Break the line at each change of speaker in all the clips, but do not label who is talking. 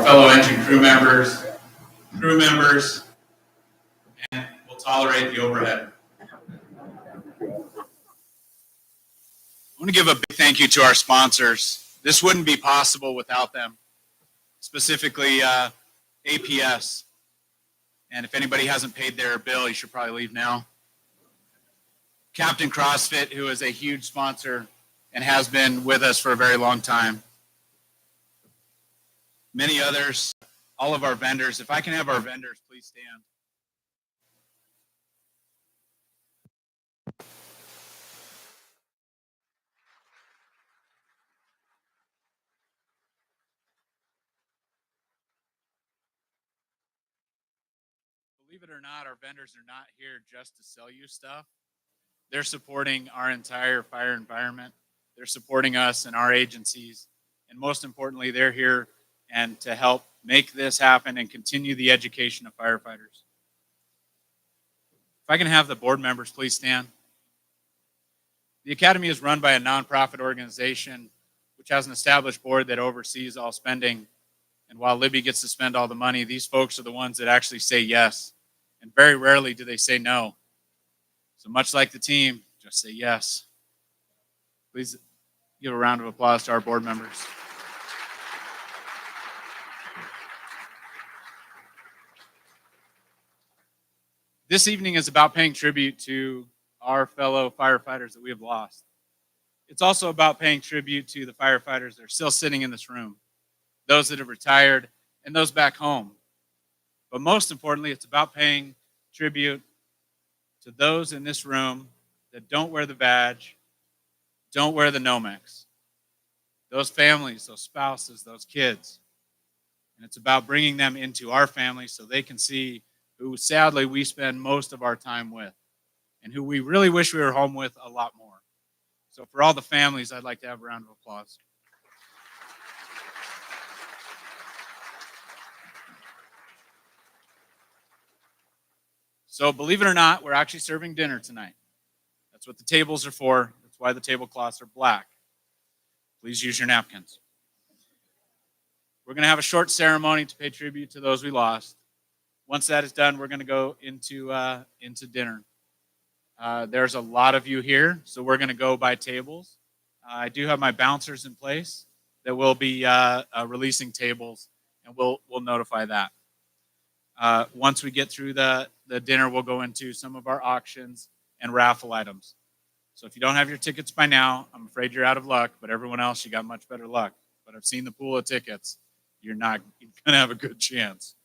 fellow engine crew members, and will tolerate the overhead. I want to give a big thank you to our sponsors. This wouldn't be possible without them, specifically APS. And if anybody hasn't paid their bill, you should probably leave now. Captain CrossFit, who is a huge sponsor and has been with us for a very long time. Many others, all of our vendors. If I can have our vendors, please stand. Believe it or not, our vendors are not here just to sell you stuff. They're supporting our entire fire environment. They're supporting us and our agencies. And most importantly, they're here and to help make this happen and continue the education of firefighters. If I can have the board members please stand. The Academy is run by a nonprofit organization which has an established board that oversees all spending. And while Libby gets to spend all the money, these folks are the ones that actually say yes. And very rarely do they say no. So much like the team, just say yes. Please give a round of applause to our board members. This evening is about paying tribute to our fellow firefighters that we have lost. It's also about paying tribute to the firefighters that are still sitting in this room, those that have retired, and those back home. But most importantly, it's about paying tribute to those in this room that don't wear the badge, don't wear the Nomex. Those families, those spouses, those kids. And it's about bringing them into our family so they can see who sadly we spend most of our time with and who we really wish we were home with a lot more. So for all the families, I'd like to have a round of applause. So believe it or not, we're actually serving dinner tonight. That's what the tables are for. That's why the tablecloths are black. Please use your napkins. We're going to have a short ceremony to pay tribute to those we lost. Once that is done, we're going to go into dinner. There's a lot of you here, so we're going to go by tables. I do have my bouncers in place that will be releasing tables, and we'll notify that. Once we get through the dinner, we'll go into some of our auctions and raffle items. So if you don't have your tickets by now, I'm afraid you're out of luck, but everyone else, you got much better luck. But I've seen the pool of tickets. You're not going to have a good chance.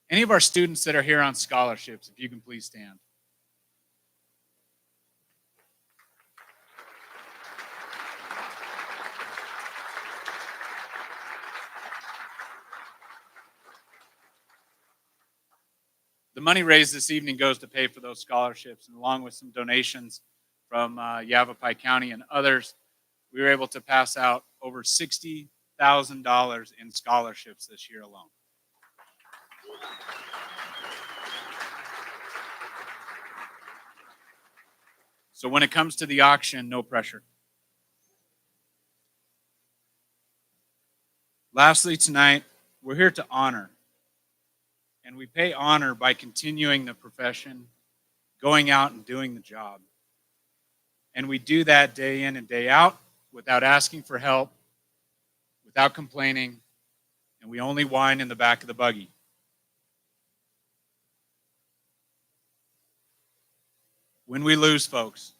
Any of our students that are here on scholarships, if you can please stand. The money raised this evening goes to pay for those scholarships, and along with some donations from Yavapai County and others, we were able to pass out over $60,000 in scholarships this year alone. So when it comes to the auction, no pressure. Lastly, tonight, we're here to honor. And we pay honor by continuing the profession, going out and doing the job. And we do that day in and day out without asking for help, without complaining, and we only whine in the back of the buggy. When we lose folks,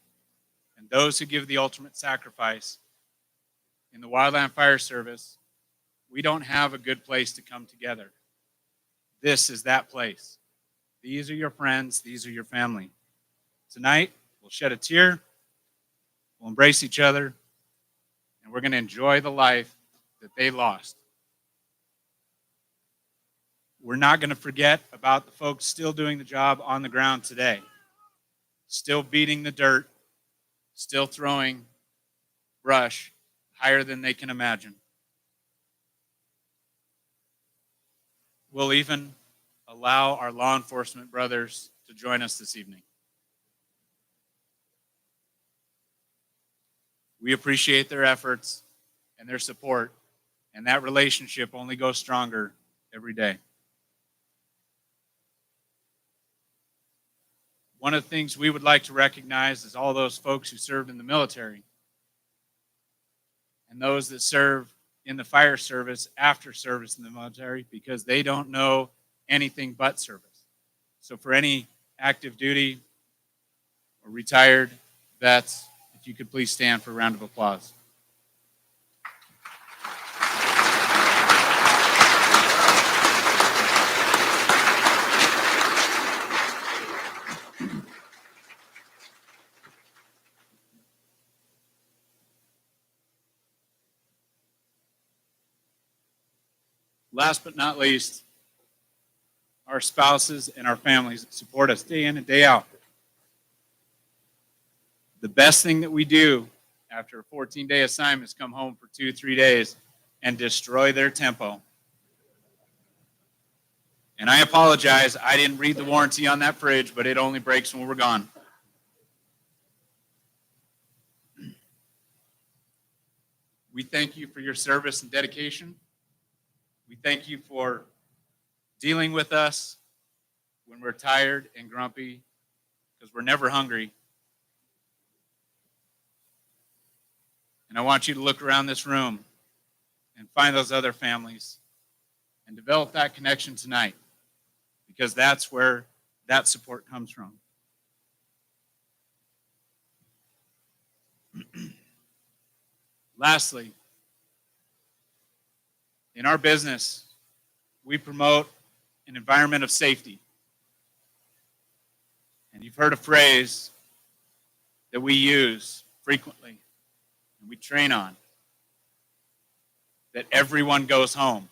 and those who give the ultimate sacrifice in the Wildland Fire Service, we don't have a good place to come together. This is that place. These are your friends. These are your family. Tonight, we'll shed a tear. We'll embrace each other. And we're going to enjoy the life that they lost. We're not going to forget about the folks still doing the job on the ground today. Still beating the dirt. Still throwing brush higher than they can imagine. We'll even allow our law enforcement brothers to join us this evening. We appreciate their efforts and their support, And that relationship only goes stronger every day. One of the things we would like to recognize is all those folks who served in the military and those that serve in the fire service after service in the military, because they don't know anything but service. So for any active duty or retired vets, if you could please stand for a round of applause. Last but not least, our spouses and our families that support us day in and day out. The best thing that we do after a 14-day assignment is come home for 2-3 days and destroy their tempo. And I apologize, I didn't read the warranty on that fridge, but it only breaks when we're gone. We thank you for your service and dedication. We thank you for dealing with us when we're tired and grumpy, because we're never hungry. And I want you to look around this room and find those other families and develop that connection tonight, because that's where that support comes from. Lastly, in our business, we promote an environment of safety. And you've heard a phrase that we use frequently and we train on, that everyone goes home.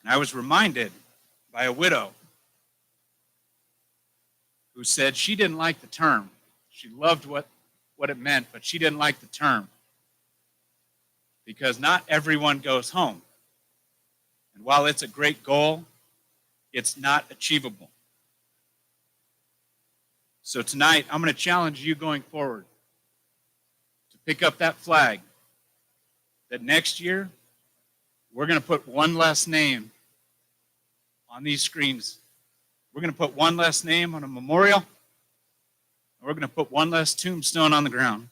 And I was reminded by a widow who said she didn't like the term. She loved what it meant, but she didn't like the term, because not everyone goes home. And while it's a great goal, it's not achievable. So tonight, I'm going to challenge you going forward to pick up that flag, that next year, we're going to put one less name on these screens. We're going to put one less name on a memorial, and we're going to put one less tombstone on the ground.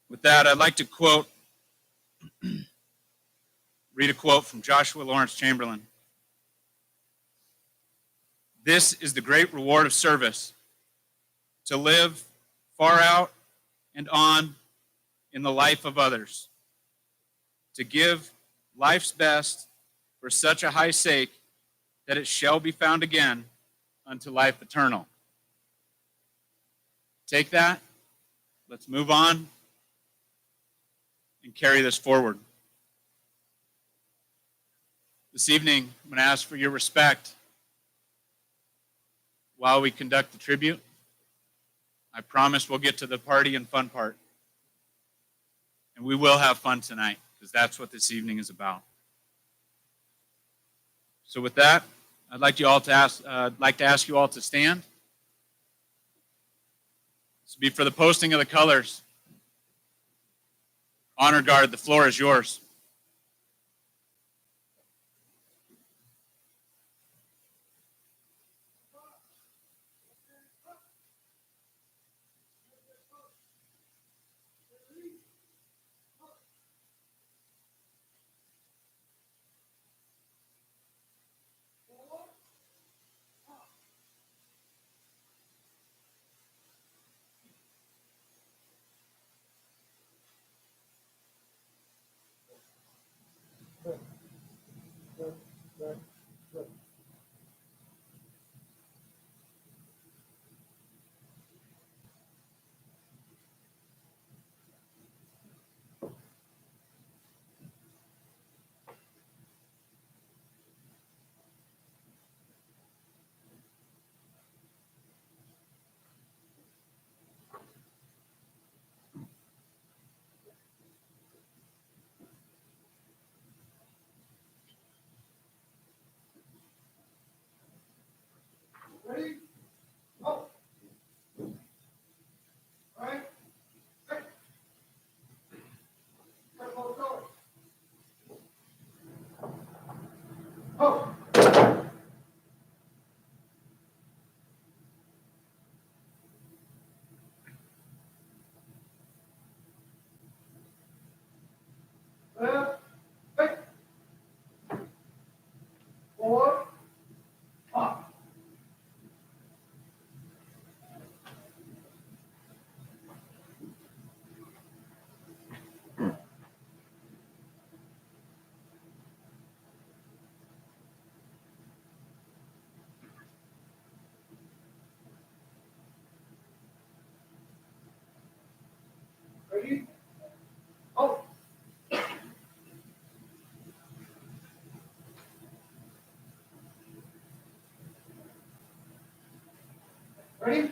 With that, I'd like to read a quote from Joshua Lawrence Chamberlain. This is the great reward of service, to live far out and on in the life of others, to give life's best for such a high sake that it shall be found again unto life eternal. Take that, let's move on and carry this forward. This evening, I'm going to ask for your respect while we conduct the tribute. I promise we'll get to the party and fun part. And we will have fun tonight, because that's what this evening is about. So with that, I'd like to ask you all to stand. This will be for the posting of the colors. Honor Guard, the floor is yours.
Ready? Oh. All right. Hey. Go. Oh. Left. Hey. 4. Up. Ready? Oh. Ready?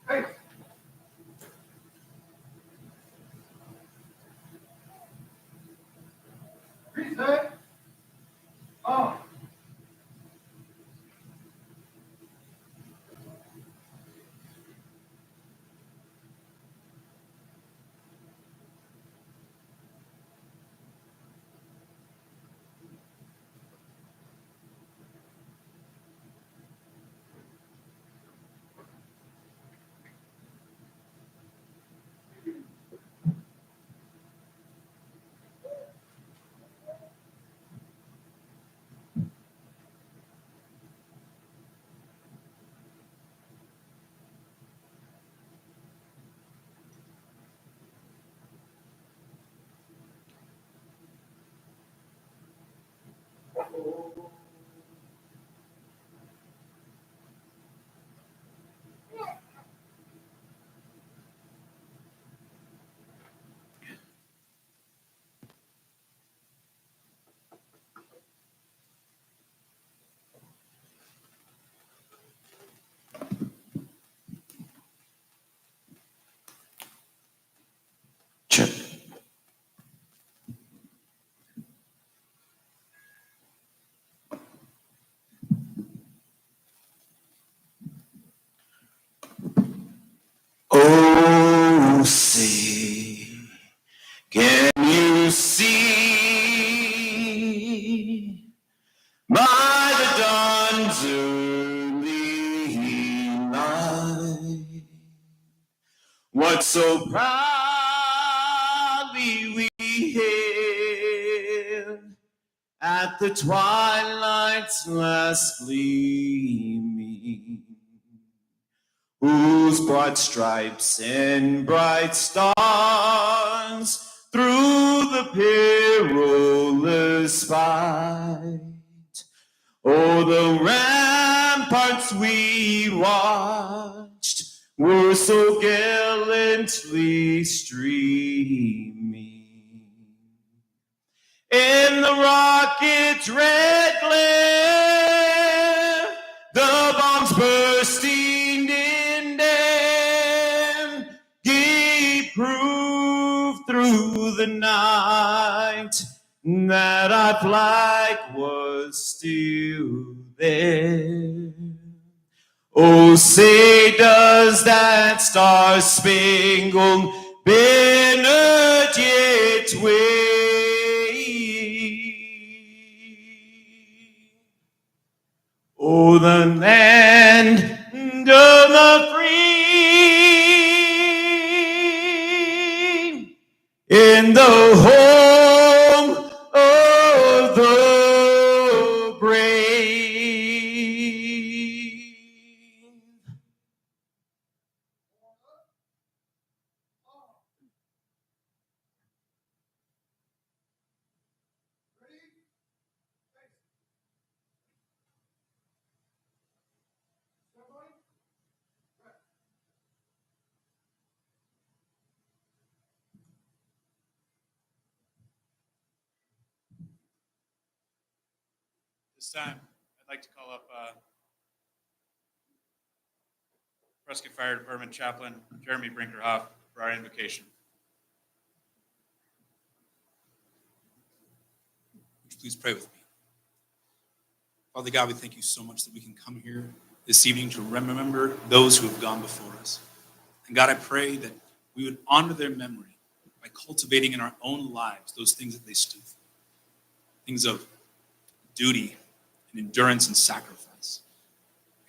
Hey. Reset. Oh.
Check. Oh, see, can you see by the dawn's early light what so proudly we hailed at the twilight's last gleaming, whose broad stripes and bright stars through the perilous fight, oh, the ramparts we watched were so gallantly streaming in the rocket's red glare, the bombs bursting in them gave proof through the night that our flag was still there. Oh, say does that star-spangled banner yet wave? Oh, the land of the free, in the home of the brave.
This time, I'd like to call up Prescott Fire Department Chaplain Jeremy Brinkerhoff for our invocation.
Would you please pray with me? Father God, we thank you so much that we can come here this evening to remember those who have gone before us. And God, I pray that we would honor their memory by cultivating in our own lives those things that they stood for, things of duty and endurance and sacrifice.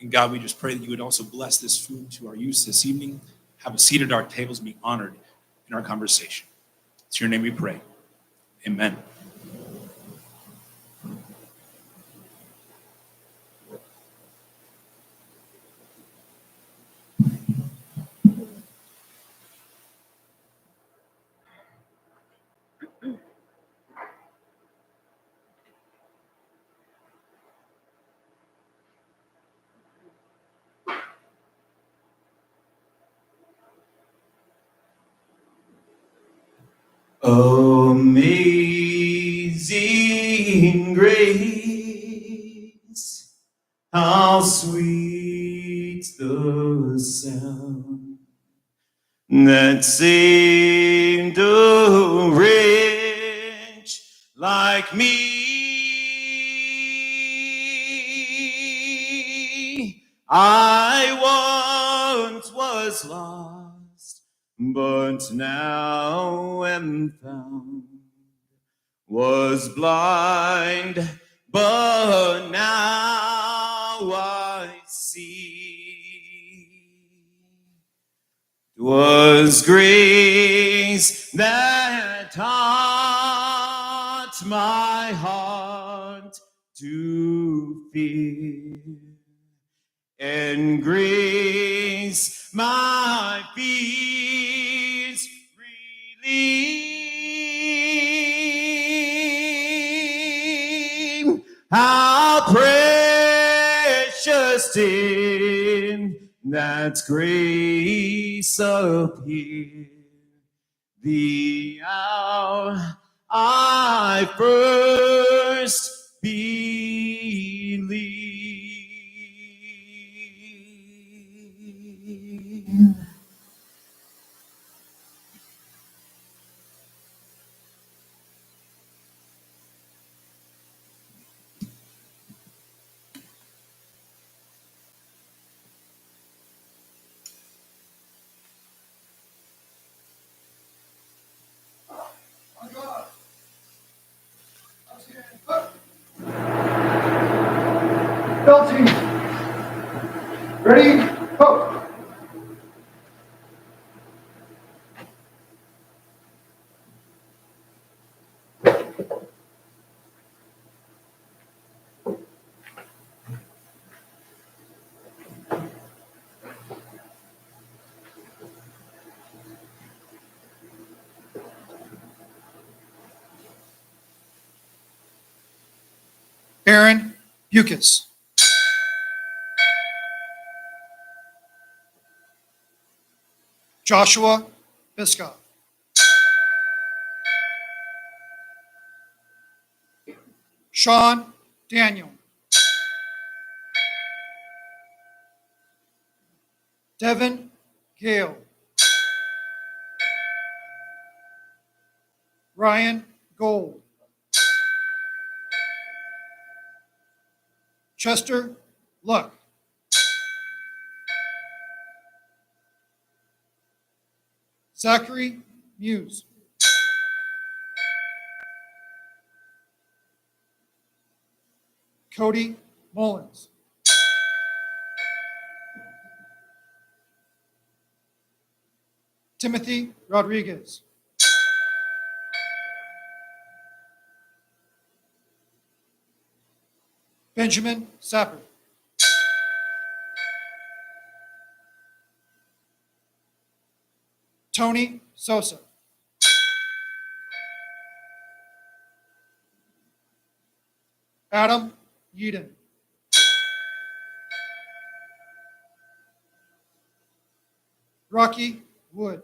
And God, we just pray that you would also bless this food to our use this evening, have a seat at our tables, and be honored in our conversation. It's your name we pray. Amen.
Amazing grace, how sweet the sound that saved a wretch like me. I once was lost, but now am found. Was blind, but now I see. 'Twas grace that taught my heart to fear, and grace my fears relieved. How precious in that grace appeared, the hour I first believed.
On guard. Outstanding. Up. Bell team. Ready? Go. Aaron Bukis. Joshua Biscoff. Sean Daniel. Devin Gale. Ryan Gold. Chester Luck. Zachary Muse. Cody Mullins. Timothy Rodriguez. Benjamin Sapper. Tony Sosa. Adam Yeadon. Rocky Wood.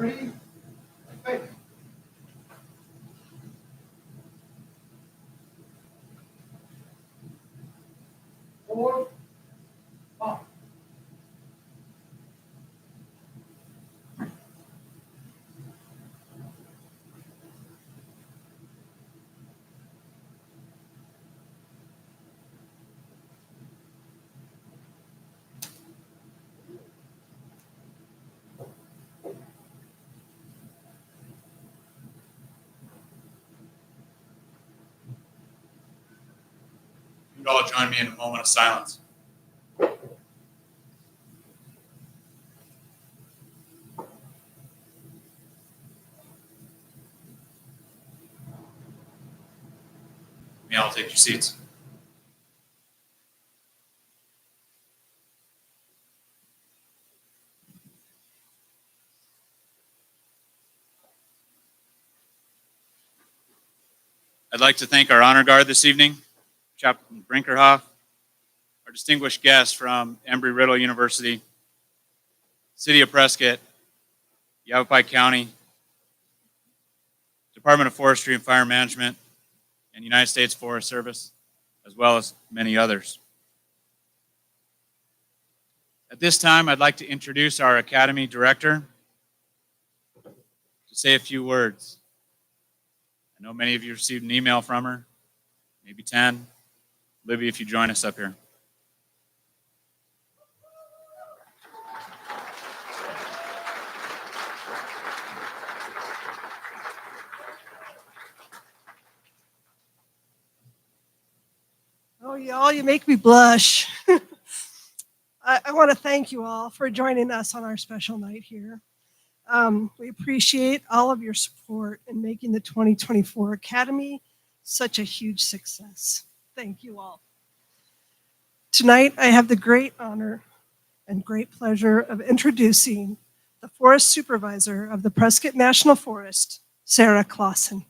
Ready? Wait. Four, five.
You'd all join me in a moment of silence. May all take your seats. I'd like to thank our honor guard this evening, Chaplain Brinkerhoff, our distinguished guests from Embry-Riddle University, City of Prescott, Yavapai County, Department of Forestry and Fire Management, and United States Forest Service, as well as many others. At this time, I'd like to introduce our Academy Director to say a few words. I know many of you received an email from her, maybe 10. Libby, if you join us up here.
Oh, y'all, you make me blush. I want to thank you all for joining us on our special night here. We appreciate all of your support in making the 2024 Academy such a huge success. Thank you all. Tonight, I have the great honor and great pleasure of introducing the Forest Supervisor of the Prescott National Forest, Sarah Clausen.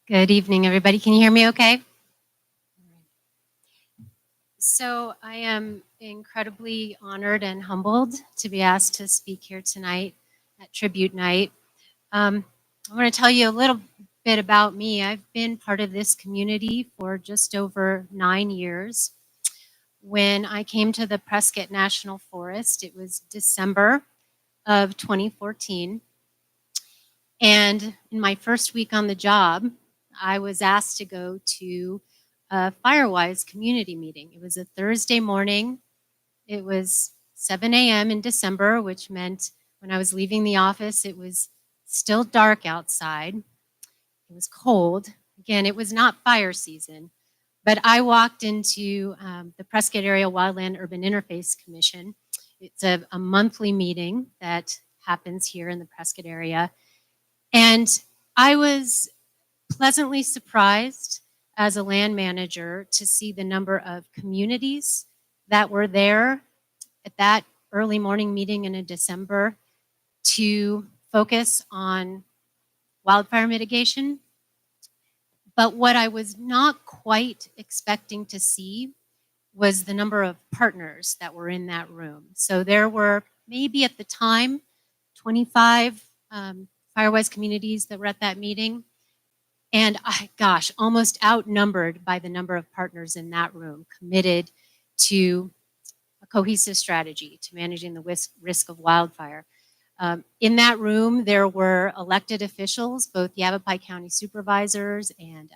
Good evening, everybody. Can you hear me okay? So I am incredibly honored and humbled to be asked to speak here tonight at Tribute Night. I want to tell you a little bit about me. I've been part of this community for just over 9 years. When I came to the Prescott National Forest, it was December of 2014. And in my first week on the job, I was asked to go to a Firewise community meeting. It was a Thursday morning. It was 7 a.m. in December, which meant when I was leaving the office, it was still dark outside. It was cold. Again, it was not fire season, but I walked into the Prescott Area Wildland Urban Interface Commission. It's a monthly meeting that happens here in the Prescott area. And I was pleasantly surprised as a land manager to see the number of communities that were there at that early morning meeting in December to focus on wildfire mitigation. But what I was not quite expecting to see was the number of partners that were in that room. So there were maybe at the time 25 Firewise communities that were at that meeting. And almost outnumbered by the number of partners in that room committed to a cohesive strategy to managing the risk of wildfire. In that room, there were elected officials, both Yavapai County supervisors and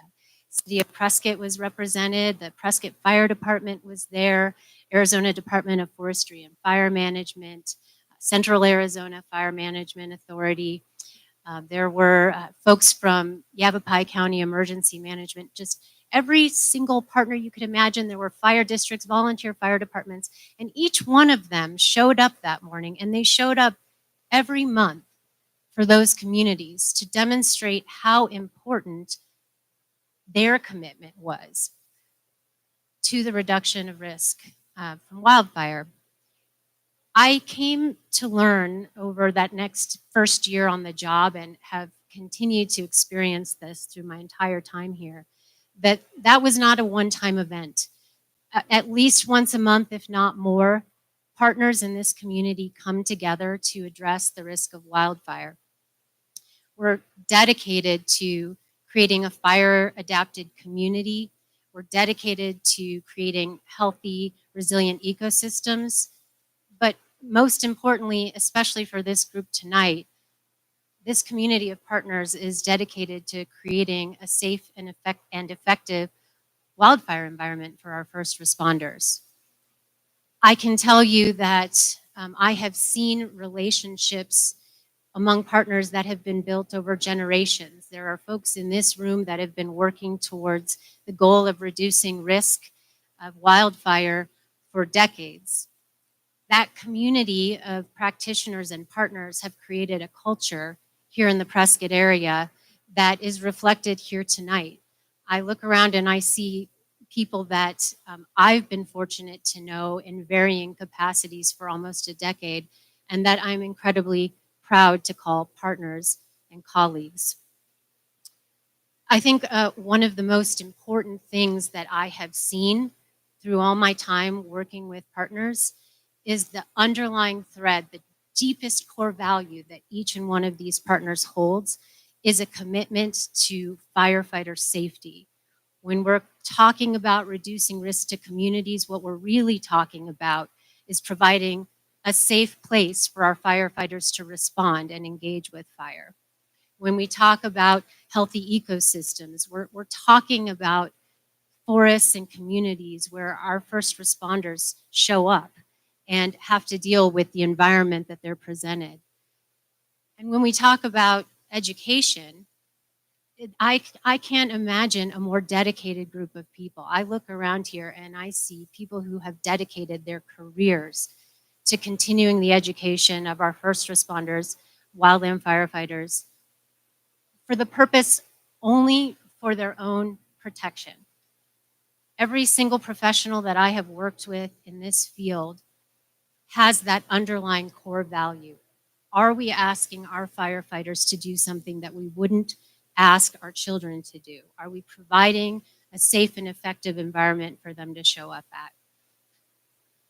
City of Prescott was represented. The Prescott Fire Department was there, Arizona Department of Forestry and Fire Management, Central Arizona Fire Management Authority. There were folks from Yavapai County Emergency Management, just every single partner you could imagine. There were fire districts, volunteer fire departments, and each one of them showed up that morning, and they showed up every month for those communities to demonstrate how important their commitment was to the reduction of risk from wildfire. I came to learn over that next first year on the job and have continued to experience this through my entire time here, that was not a one-time event. At least once a month, if not more, partners in this community come together to address the risk of wildfire. We're dedicated to creating a fire-adapted community. We're dedicated to creating healthy, resilient ecosystems. But most importantly, especially for this group tonight, this community of partners is dedicated to creating a safe and effective wildfire environment for our first responders. I can tell you that I have seen relationships among partners that have been built over generations. There are folks in this room that have been working towards the goal of reducing risk of wildfire for decades. That community of practitioners and partners have created a culture here in the Prescott area that is reflected here tonight. I look around and I see people that I've been fortunate to know in varying capacities for almost a decade, and that I'm incredibly proud to call partners and colleagues. I think one of the most important things that I have seen through all my time working with partners is the underlying thread, the deepest core value that each and one of these partners holds is a commitment to firefighter safety. When we're talking about reducing risk to communities, what we're really talking about is providing a safe place for our firefighters to respond and engage with fire. When we talk about healthy ecosystems, we're talking about forests and communities where our first responders show up and have to deal with the environment that they're presented. And when we talk about education, I can't imagine a more dedicated group of people. I look around here and I see people who have dedicated their careers to continuing the education of our first responders, wildland firefighters, for the purpose only for their own protection. Every single professional that I have worked with in this field has that underlying core value. Are we asking our firefighters to do something that we wouldn't ask our children to do? Are we providing a safe and effective environment for them to show up at?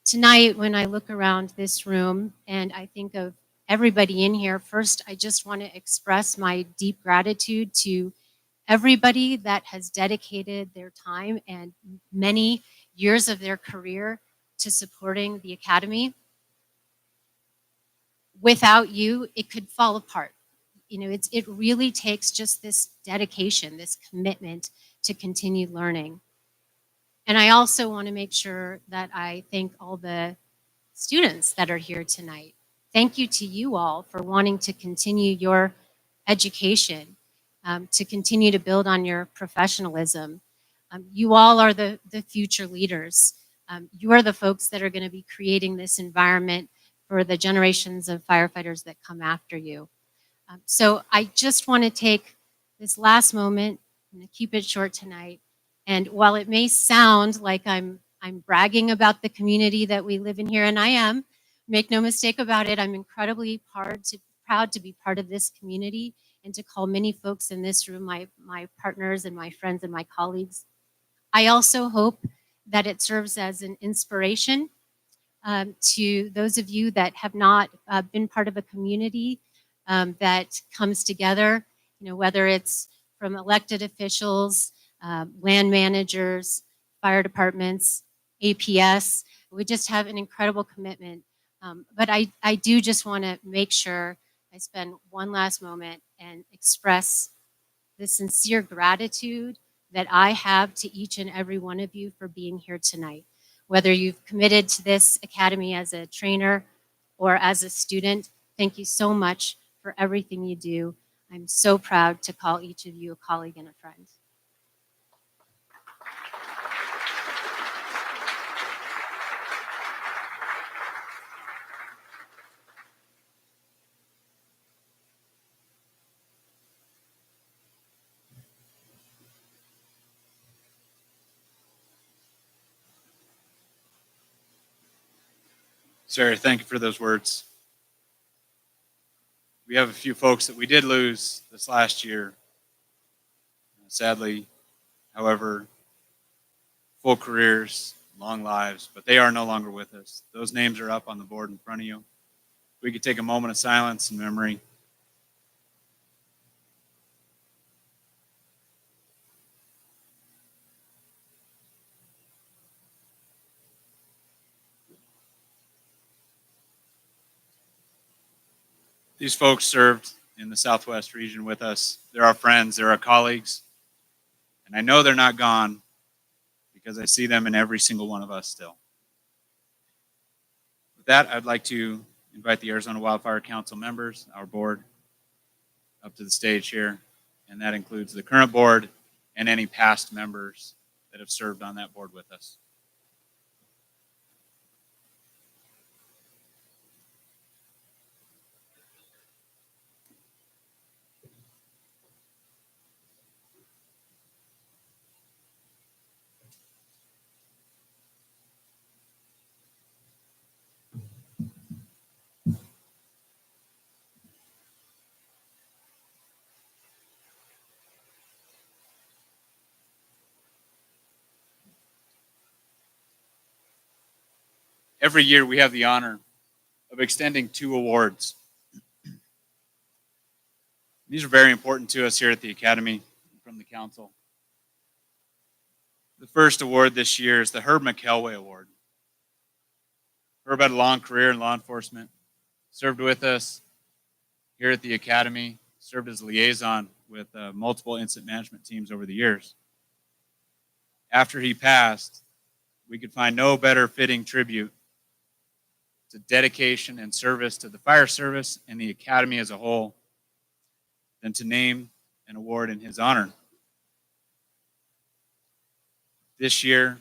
Tonight, when I look around this room and I think of everybody in here, first, I just want to express my deep gratitude to everybody that has dedicated their time and many years of their career to supporting the Academy. Without you, it could fall apart. You know, it really takes just this dedication, this commitment to continue learning. And I also want to make sure that I thank all the students that are here tonight. Thank you to you all for wanting to continue your education, to continue to build on your professionalism. You all are the future leaders. You are the folks that are going to be creating this environment for the generations of firefighters that come after you. So I just want to take this last moment, I'm going to keep it short tonight. And while it may sound like I'm bragging about the community that we live in here, and I am, make no mistake about it, I'm incredibly proud to be part of this community and to call many folks in this room my partners and my friends and my colleagues. I also hope that it serves as an inspiration to those of you that have not been part of a community that comes together, you know, whether it's from elected officials, land managers, fire departments, APS. We just have an incredible commitment. But I do just want to make sure I spend one last moment and express the sincere gratitude that I have to each and every one of you for being here tonight. Whether you've committed to this academy as a trainer or as a student, thank you so much for everything you do. I'm so proud to call each of you a colleague and a friend.
Sarah, thank you for those words. We have a few folks that we did lose this last year. Sadly, However, full careers, long lives, but they are no longer with us. Those names are up on the board in front of you. We could take a moment of silence and memory. These folks served in the Southwest region with us. They're our friends, they're our colleagues, and I know they're not gone because I see them in every single one of us still. With that, I'd like to invite the Arizona Wildfire Council members, our board, up to the stage here, and that includes the current board and any past members that have served on that board with us. Every year we have the honor of extending 2 awards. These are very important to us here at the Academy and from the Council. The first award this year is the Herb McElway Award. Herb had a long career in law enforcement, served with us here at the Academy, served as liaison with multiple incident management teams over the years. After he passed, we could find no better fitting tribute to dedication and service to the fire service and the Academy as a whole than to name an award in his honor. This year,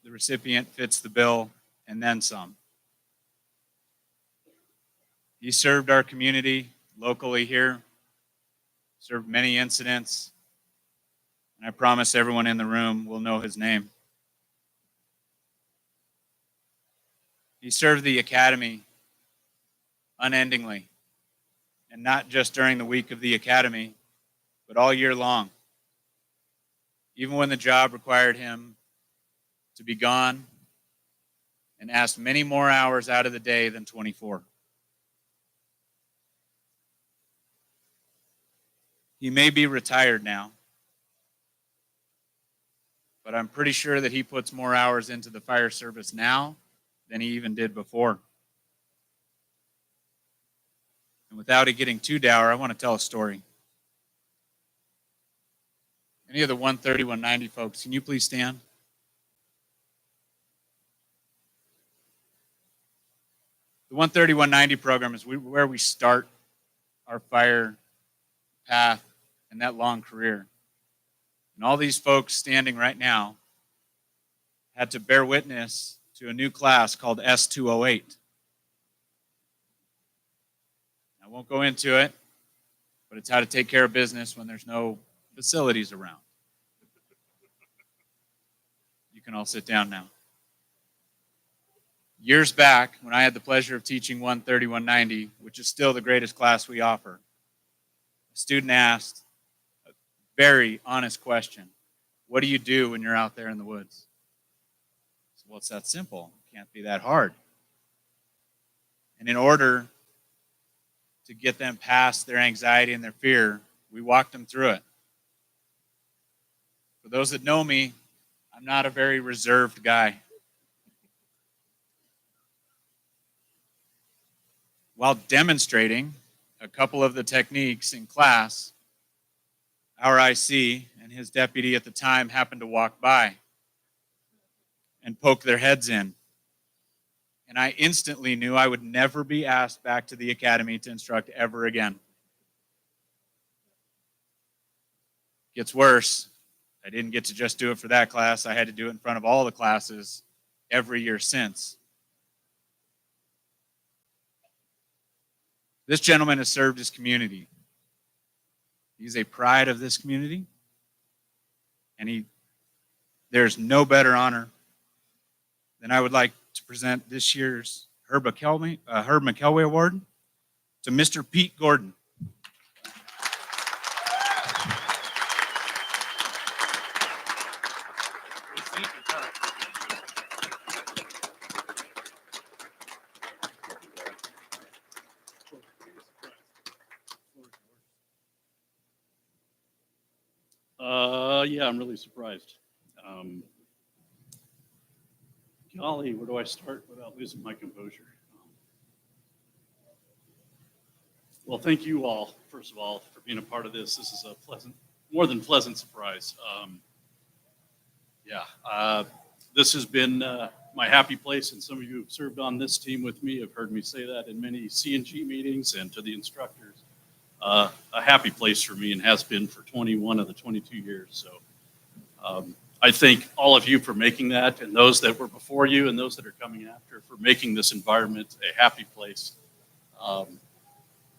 the recipient fits the bill and then some. He served our community locally here, served many incidents, and I promise everyone in the room will know his name. He served the Academy unendingly, and not just during the week of the Academy, but all year long. Even when the job required him to be gone and asked many more hours out of the day than 24. He may be retired now, but I'm pretty sure that he puts more hours into the fire service now than he even did before. And without it getting too dour, I want to tell a story. Any of the 130, 190 folks, can you please stand? The 130, 190 program is where we start our fire path and that long career. And all these folks standing right now had to bear witness to a new class called S208. I won't go into it, but it's how to take care of business when there's no facilities around. You can all sit down now. Years back, when I had the pleasure of teaching 130, 190, which is still the greatest class we offer, a student asked a very honest question. What do you do when you're out there in the woods? I said, well, it's that simple. It can't be that hard. And in order to get them past their anxiety and their fear, we walked them through it. For those that know me, I'm not a very reserved guy. While demonstrating a couple of the techniques in class, our IC and his deputy at the time happened to walk by and poke their heads in. And I instantly knew I would never be asked back to the Academy to instruct ever again. Gets worse. I didn't get to just do it for that class. I had to do it in front of all the classes every year since. This gentleman has served his community. He's a pride of this community. And there's no better honor than I would like to present this year's Herb McElway Award to Mr. Pete Gordon.
Yeah, I'm really surprised. Golly, where do I start without losing my composure? Well, thank you all, first of all, for being a part of this. This is a pleasant, more than pleasant surprise. This has been my happy place, and some of you who've served on this team with me have heard me say that in many C&G meetings and to the instructors. A happy place for me and has been for 21 of the 22 years. So I thank all of you for making that, and those that were before you and those that are coming after for making this environment a happy place.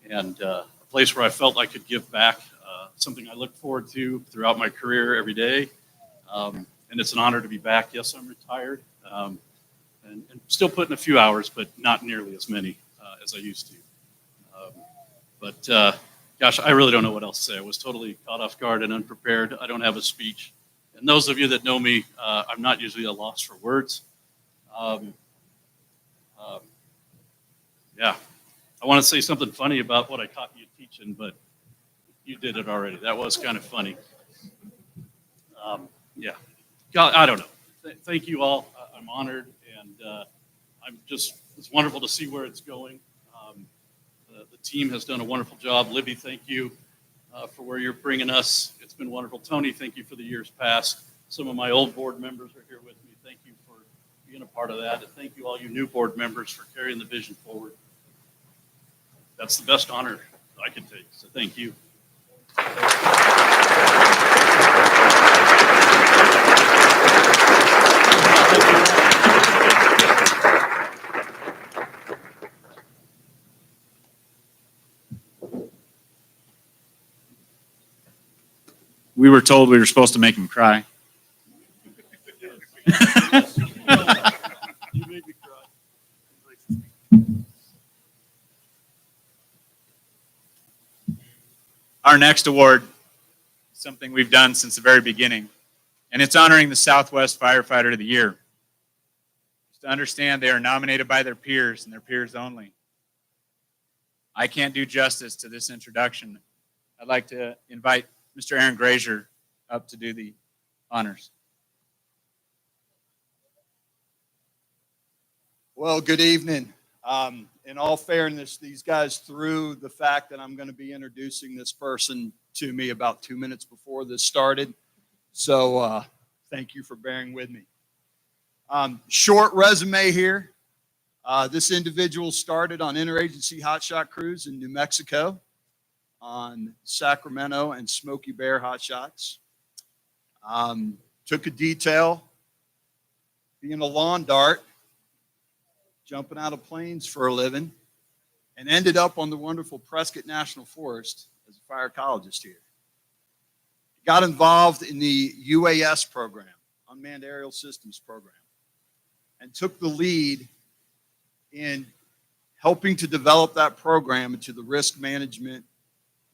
And a place where I felt I could give back, something I look forward to throughout my career every day. And it's an honor to be back. Yes, I'm retired and still putting a few hours, but not nearly as many as I used to. Gosh, I really don't know what else to say. I was totally caught off guard and unprepared. I don't have a speech. And those of you that know me, I'm not usually at a loss for words. Yeah. I want to say something funny about what I caught you teaching, but you did it already. That was kind of funny. Yeah. God, I don't know. Thank you all. I'm honored, and it's wonderful to see where it's going. The team has done a wonderful job. Libby, thank you for where you're bringing us. It's been wonderful. Tony, thank you for the years past. Some of my old board members are here with me. Thank you for being a part of that, and thank you all you new board members for carrying the vision forward. That's the best honor I could take, so thank you.
We were told we were supposed to make him cry.
You made me cry.
Our next award is something we've done since the very beginning, and it's honoring the Southwest Firefighter of the Year. Just to understand, they are nominated by their peers and their peers only. I can't do justice to this introduction. I'd like to invite Mr. Aaron Grazier up to do the honors.
Well, good evening. In all fairness, these guys threw the fact that I'm going to be introducing this person to me about 2 minutes before this started. So thank you for bearing with me. Short resume here. This individual started on interagency hotshot crews in New Mexico on Sacramento and Smoky Bear hotshots. Took a detail, being a lawn dart, jumping out of planes for a living, and ended up on the wonderful Prescott National Forest as a fire ecologist here. Got involved in the UAS program, Unmanned Aerial Systems program, and took the lead in helping to develop that program into the risk management,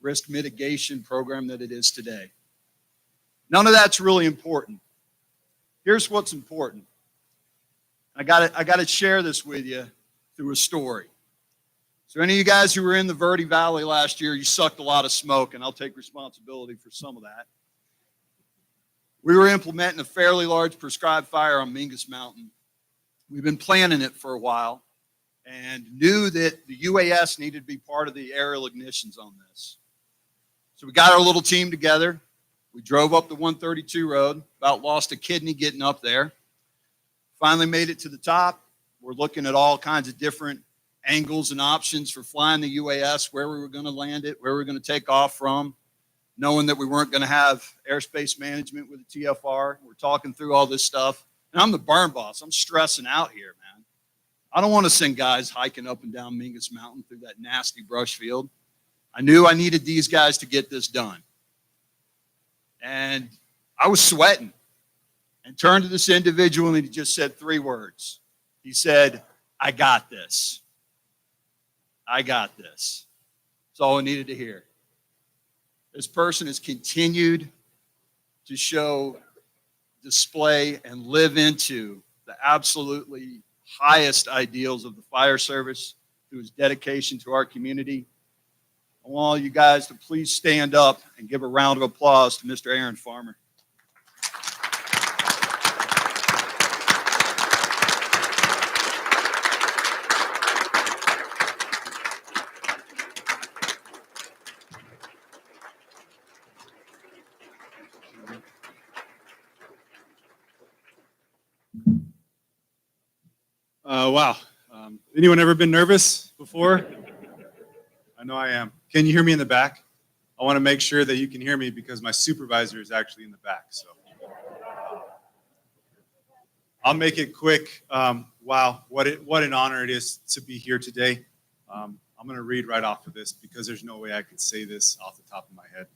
risk mitigation program that it is today. None of that's really important. Here's what's important. I got to share this with you through a story. So any of you guys who were in the Verde Valley last year, you sucked a lot of smoke, and I'll take responsibility for some of that. We were implementing a fairly large prescribed fire on Mingus Mountain. We've been planning it for a while and knew that the UAS needed to be part of the aerial ignitions on this. So we got our little team together. We drove up the 132 road, about lost a kidney getting up there. Finally made it to the top. We're looking at all kinds of different angles and options for flying the UAS, where we were going to land it, where we were going to take off from, knowing that we weren't going to have airspace management with the TFR. We're talking through all this stuff. And I'm the burn boss. I'm stressing out here, man. I don't want to send guys hiking up and down Mingus Mountain through that nasty brush field. I knew I needed these guys to get this done. And I was sweating. And turned to this individual and he just said 3 words. He said, "I got this. I got this." That's all I needed to hear. This person has continued to show, display, and live into the absolutely highest ideals of the fire service through his dedication to our community. I want all you guys to please stand up and give a round of applause to Mr. Aaron Farmer.
Wow. Anyone ever been nervous before? I know I am. Can you hear me in the back? I want to make sure that you can hear me because my supervisor is actually in the back. So I'll make it quick. Wow, what an honor it is to be here today. I'm going to read right off of this because there's no way I could say this off the top of my head.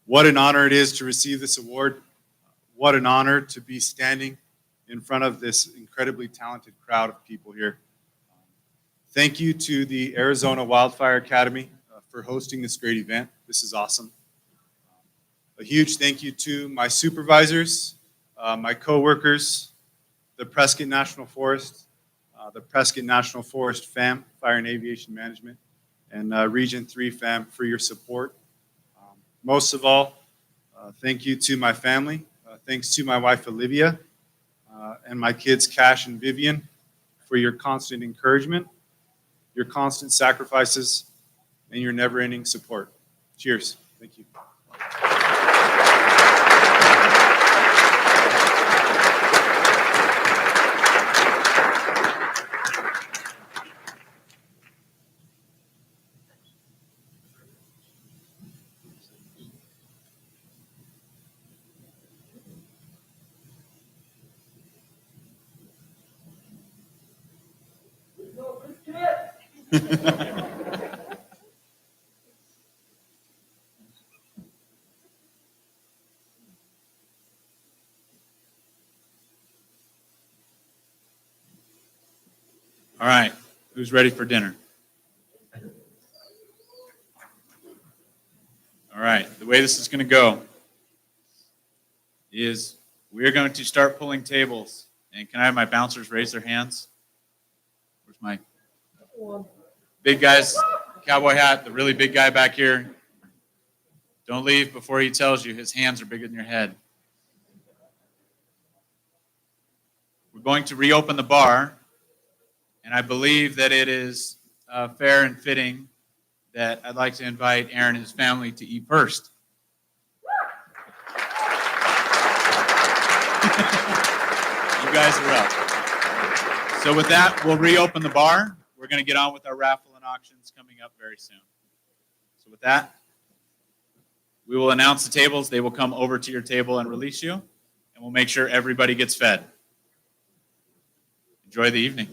What an honor it is to receive this award. What an honor to be standing in front of this incredibly talented crowd of people here. Thank you to the Arizona Wildfire Academy for hosting this great event. This is awesome. A huge thank you to my supervisors, my coworkers, the Prescott National Forest, the Prescott National Forest FAM, Fire and Aviation Management, and Region 3 FAM for your support. Most of all, thank you to my family. Thanks to my wife, Olivia, and my kids, Cash and Vivian, for your constant encouragement, your constant sacrifices, and your never-ending support. Cheers. Thank you.
All right, who's ready for dinner? All right, the way this is going to go is we're going to start pulling tables. And can I have my bouncers raise their hands? Where's my big guys? Cowboy hat, the really big guy back here. Don't leave before he tells you his hands are bigger than your head. We're going to reopen the bar, and I believe that it is fair and fitting that I'd like to invite Aaron and his family to eat first. You guys are up. So with that, we'll reopen the bar. We're going to get on with our raffle and auctions coming up very soon. So with that, we will announce the tables. They will come over to your table and release you, and we'll make sure everybody gets fed. Enjoy the evening.